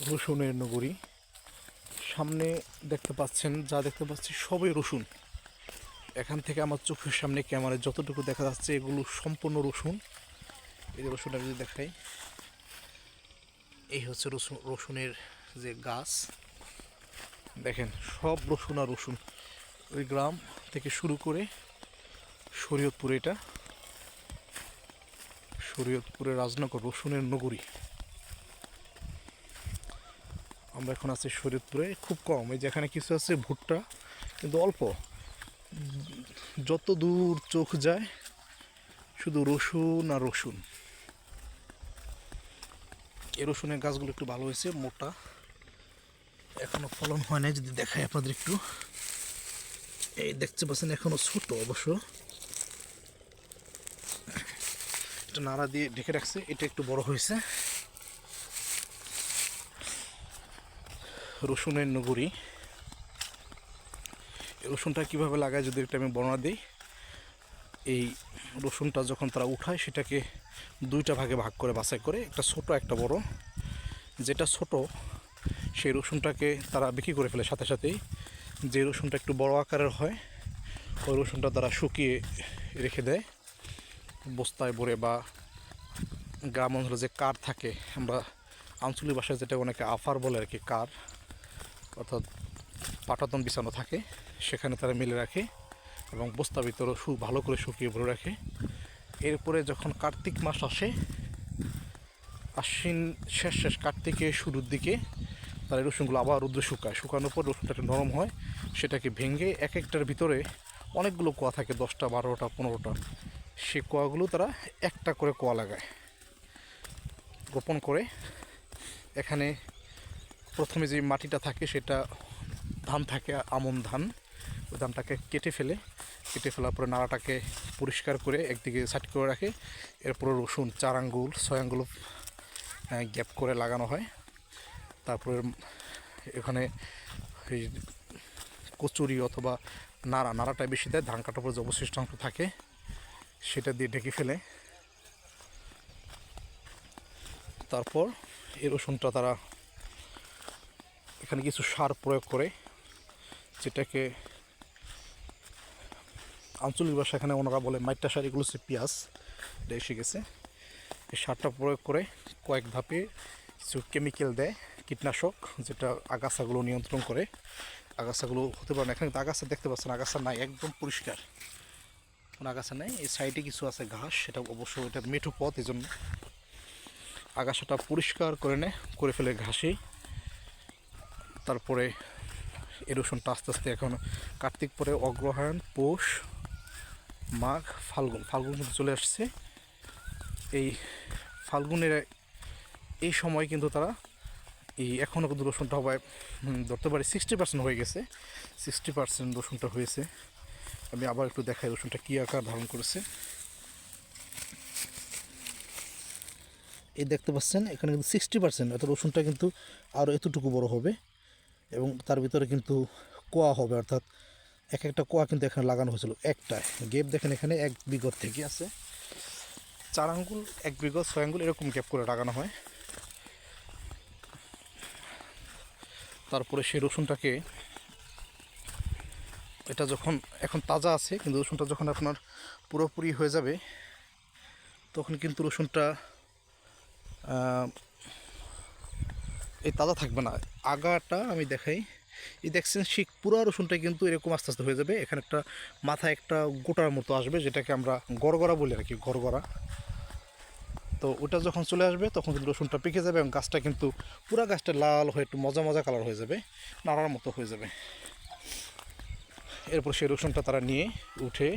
রসুনের নগরী। সামনে দেখতে পাচ্ছেন, যা দেখতে পাচ্ছি সবই রসুন। এখান থেকে আমার চোখের সামনে ক্যামেরায় যতটুকু দেখা যাচ্ছে এগুলো সম্পূর্ণ রসুন। এই যে রসুনটা যদি দেখাই, এই হচ্ছে রসুনের যে গাছ, দেখেন সব রসুন আর রসুন। ওই গ্রাম থেকে শুরু করে শরীয়তপুর, এটা শরীয়তপুরের রাজনগর রসুনের নগরী। আমরা এখন আছি শরীয়তপুরে, খুব কম। এই যেখানে কিছু আছে ভুট্টা, কিন্তু অল্প। যত দূর চোখ যায় শুধু রসুন আর রসুন। এই রসুনের গাছগুলো একটু ভালো হয়েছে, মোটা, এখনো ফলন হয় নাই। যদি দেখাই আপনাদের একটু, এই দেখতে পাচ্ছেন এখনো ছোট অবশ্য, এটা নাড়া দিয়ে ঢেকে রাখছে, এটা একটু বড় হয়েছে। রসুনের নগরী। এই রসুনটা কীভাবে লাগায় যদি একটা আমি বর্ণনা দিই। এই রসুনটা যখন তারা উঠায় সেটাকে দুইটা ভাগে ভাগ করে বাছাই করে, একটা ছোট একটা বড়। যেটা ছোট সেই রসুনটাকে তারা বিক্রি করে ফেলে সাথে সাথেই। যে রসুনটা একটু বড় আকারের হয় ওই রসুনটা তারা শুকিয়ে রেখে দেয় বস্তায় ভরে, বা গ্রাম অঞ্চলে যে কার থাকে, আমরা আঞ্চলিক ভাষায় যেটা অনেকে আফার বলে আর কি, কার অর্থাৎ পাটাতন বিছানো থাকে, সেখানে তারা মিলে রাখে এবং বস্তা ভিতরে ভালো করে শুকিয়ে ভরে রাখে। এরপরে যখন কার্তিক মাস আসে, আশ্বিন শেষ কার্তিকের শুরুর দিকে তারা রসুনগুলো আবার রোদ্রে শুকায়। শুকানোর পর রসুনটা একটু নরম হয়, সেটাকে ভেঙে এক একটার ভিতরে অনেকগুলো কোয়া থাকে, 10টা 12টা 15টা। সে কোয়াগুলো তারা একটা করে কোয়া লাগায়, রোপণ করে। এখানে প্রথমে যে মাটিটা থাকে সেটা ধান থাকে, আমন ধান। ওই ধানটাকে কেটে ফেলার পরে নাড়াটাকে পরিষ্কার করে একদিকে সাইড করে রাখে। এরপরে রসুন 4 আঙ্গুল 6 আঙ্গুল গ্যাপ করে লাগানো হয়। তারপরে এখানে এই কচুরি অথবা নাড়াটা বেশি দেয়, ধান কাটার পর যে অবশিষ্ট অংশ থাকে সেটা দিয়ে ঢেকে ফেলে। তারপর এই রসুনটা তারা এখানে কিছু সার প্রয়োগ করে, যেটাকে আঞ্চলিক ভাষা এখানে ওনারা বলে মাইটা সার। এগুলো হচ্ছে পেঁয়াজ, এটা এসে গেছে। এই সারটা প্রয়োগ করে কয়েক ধাপে কিছু কেমিক্যাল দেয়, কীটনাশক, যেটা আগাছাগুলো নিয়ন্ত্রণ করে। আগাছাগুলো হতে পারে না, এখানে কিন্তু আগাছা দেখতে পাচ্ছেন, আগাছা নাই, একদম পরিষ্কার, কোনো আগাছা নেই। এই সাইডে কিছু আছে ঘাস, সেটা অবশ্য এটা মেঠো পথ, এই জন্য আগাছাটা পরিষ্কার করে ফেলে ঘাসে। তারপরে এই রসুনটা আস্তে আস্তে এখন কার্তিক পরে অগ্রহায়ণ, পৌষ, মাঘ, ফাল্গুন কিন্তু চলে আসছে। এই ফাল্গুনের এই সময় কিন্তু তারা এখনও কিন্তু রসুনটা হয় ধরতে পারি 60% হয়ে গেছে। 60% রসুনটা হয়েছে। আমি আবার একটু দেখাই রসুনটা কী আকার ধারণ করেছে। এই দেখতে পাচ্ছেন এখানে কিন্তু 60%, অর্থাৎ রসুনটা কিন্তু আরও এতটুকু বড় হবে এবং তার ভিতরে কিন্তু কোয়া হবে, অর্থাৎ এক একটা কোয়া কিন্তু এখানে লাগানো হয়েছিল। একটা গ্যাপ দেখেন, এখানে 1 বিঘত থেকে আছে 4 আঙ্গুল, 1 বিঘত 6 আঙ্গুল এরকম গ্যাপ করে লাগানো হয়। তারপরে সেই রসুনটাকে, এটা যখন এখন তাজা আছে, কিন্তু রসুনটা যখন আপনার পুরোপুরি হয়ে যাবে তখন কিন্তু রসুনটা এই তাজা থাকবে না। আগাটা আমি দেখাই, এই দেখছেন শিক পুরো রসুনটা কিন্তু এরকম আস্তে আস্তে হয়ে যাবে। এখানে একটা মাথায় একটা গোটার মতো আসবে, যেটাকে আমরা গড়গড়া বলি আর কি, গড়গড়া। তো ওটা যখন চলে আসবে তখন কিন্তু রসুনটা পেকে যাবে এবং গাছটা কিন্তু পুরো গাছটা লাল হয়ে একটু মজা মজা কালার হয়ে যাবে, নাড়ার মতো হয়ে যাবে। এরপর সেই রসুনটা তারা নিয়ে উঠে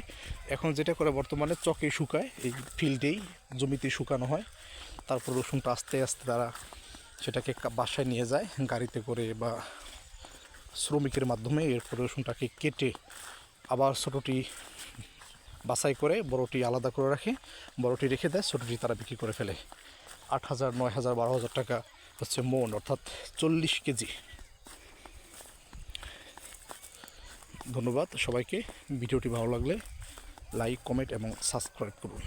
এখন যেটা করে বর্তমানে চকে শুকায়, এই ফিল্ডেই জমিতে শুকানো হয়। তারপর রসুনটা আস্তে আস্তে তারা সেটাকে বাসায় নিয়ে যায় গাড়িতে করে বা শ্রমিকের মাধ্যমে। এরপর রসুনটাকে কেটে আবার ছোটোটি বাছাই করে বড়টি আলাদা করে রাখে, বড়টি রেখে দেয়, ছোটোটি তারা বিক্রি করে ফেলে। 8,000 9,000 12,000 টাকা হচ্ছে মন, অর্থাৎ 40 কেজি। ধন্যবাদ সবাইকে। ভিডিওটি ভালো লাগলে লাইক, কমেন্ট এবং সাবস্ক্রাইব করুন।